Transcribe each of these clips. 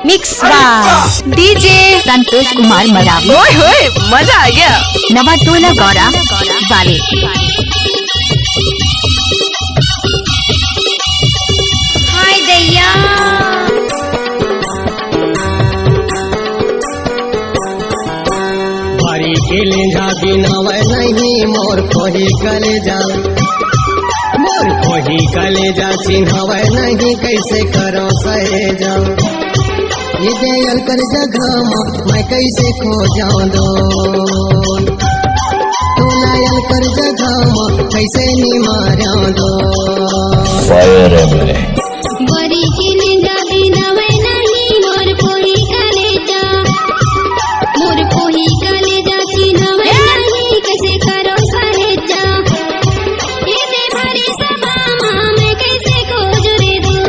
Mix by DJ Santosh Kumar Maravi. ओए होए मजा आ गया। नवाटोला गौरा वाले। हाय दैया भारी के लेंझा बिनावे नहीं मोर कोही कले जा, मोर कोही कले जा चिन्हावे नहीं कैसे करो सहे जा। ये दयाल कर जगह मैं कैसे खो जाऊं दो, तू लायल कर जगह कैसे नी मारा दो। फायर है मेरे बरी के जा बिनावे नहीं मोर कोही कलेजा, मोर कोही कलेजा चिन्हावे नहीं कैसे करो सहेजा। ये दे भरी सभा मैं कैसे खोज रे दूं,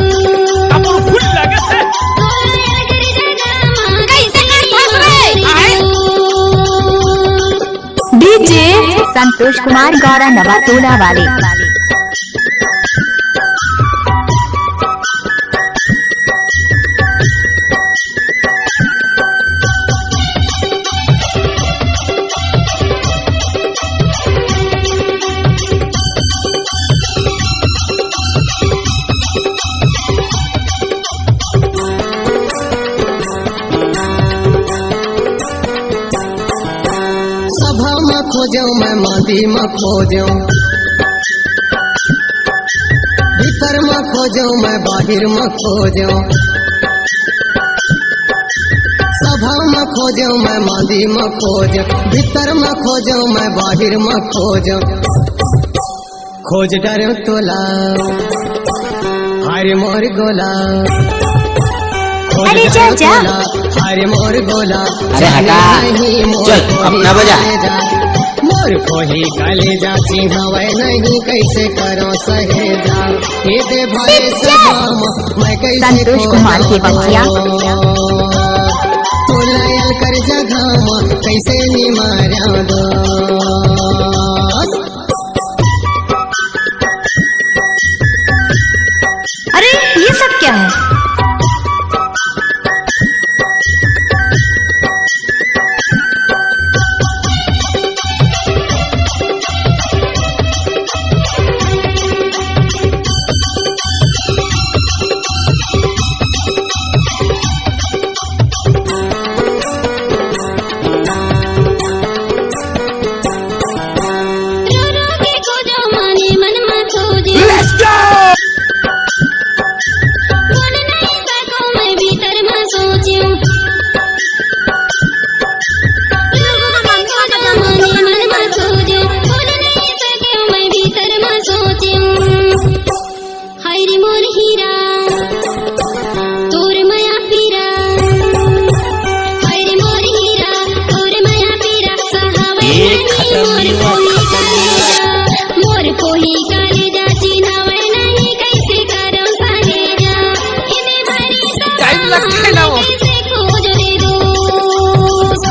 अब फुल लगा है। डीजे संतोष कुमार गौरा नवाटोला वाले। सभा में खोजो मैं मादी में खोजो, भीतर में खोजो मैं बाहर में खोजो। सभा में खोजो मैं मादी में खोजो, भीतर में खोजो मैं बाहर में खोजो। खोज डरो तोला हरे मोर गोला, खोज अरे डरो जा। तोला हरे मोर गोला। अरे हटा, नहीं मोर चल, कोही अपना बजा। कलेजा, मोर कोही कलेजा चिन्हावे नहीं कैसे करो सहेजा। ये दे भाई सभा मैं कैसे संतोष कुमार के बखिया। तू लायल कर जगह कैसे नी मारा दो। अरे ये सब क्या है? रो रो के खोजो माने मन में खोजे, बोल नहीं सको मैं भीतर में सोचूं। रो रो के खोजो माने मन में खोजे, बोल नहीं सको मैं भीतर में सोचूं। हाय रे मोर हीरा तोर माया पीरा, हाय रे मोर हीरा तोर माया पीरा। सहावे नहीं मोर कोही कलेजा चिन्हावे नहीं कैसे करो सहेजा। इने भरी टाइम लगता है ना वो। कैसे खोज रे दोस्त,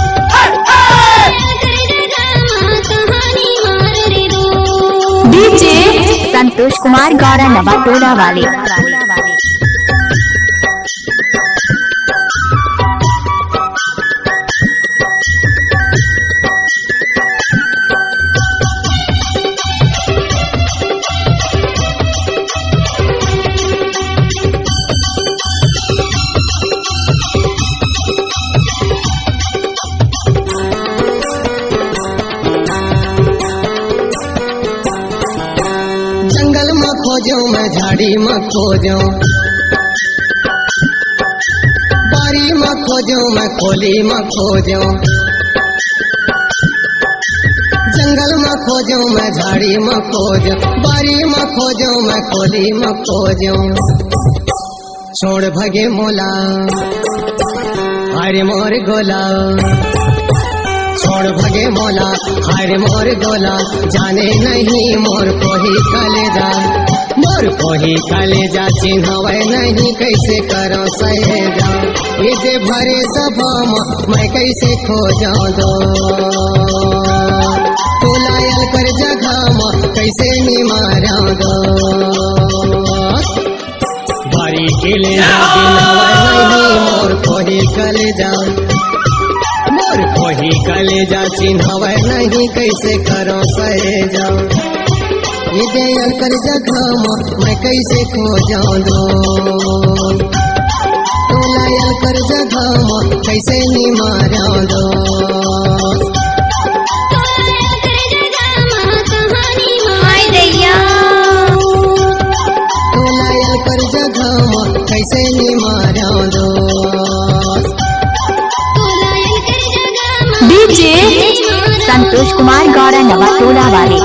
कहानी मार रे दोस्त। डीजे संतोष कुमार गौरा नवाटोला वाले। जंगल में खोजो मैं झाड़ी में खोजो, बारी में खोजो मैं खोली में खोजो। जंगल में खोजो मैं झाड़ी में खोजो, बारी में खोजो मैं खोली में खोजो। छोड़ भगे मोला हरे मोर गोला, छोड़ भगे मोला हरे मोर गोला। जाने नहीं मोर कोही कलेजा, मोर कोही कलेजा चिन्हावे नहीं कैसे करो सहेजा। ये दे भरे सभा मैं कैसे खो जाऊं दो, तू लायल कर जगह कैसे नी मारा दो। भारी कोही कलेजा दिनवे नहीं मोर कोही कलेजा मोर कोही कलेजा चिन्हवे नहीं कैसे करो सहेजा ये दयाल कर जगह मैं कैसे खो जाऊं दो तो लायल कर जगह कैसे नहीं मारा दो तो लायल कर जगह कैसे नहीं मारा दो डीजे संतोष कुमार गौरा नवा टोला वाले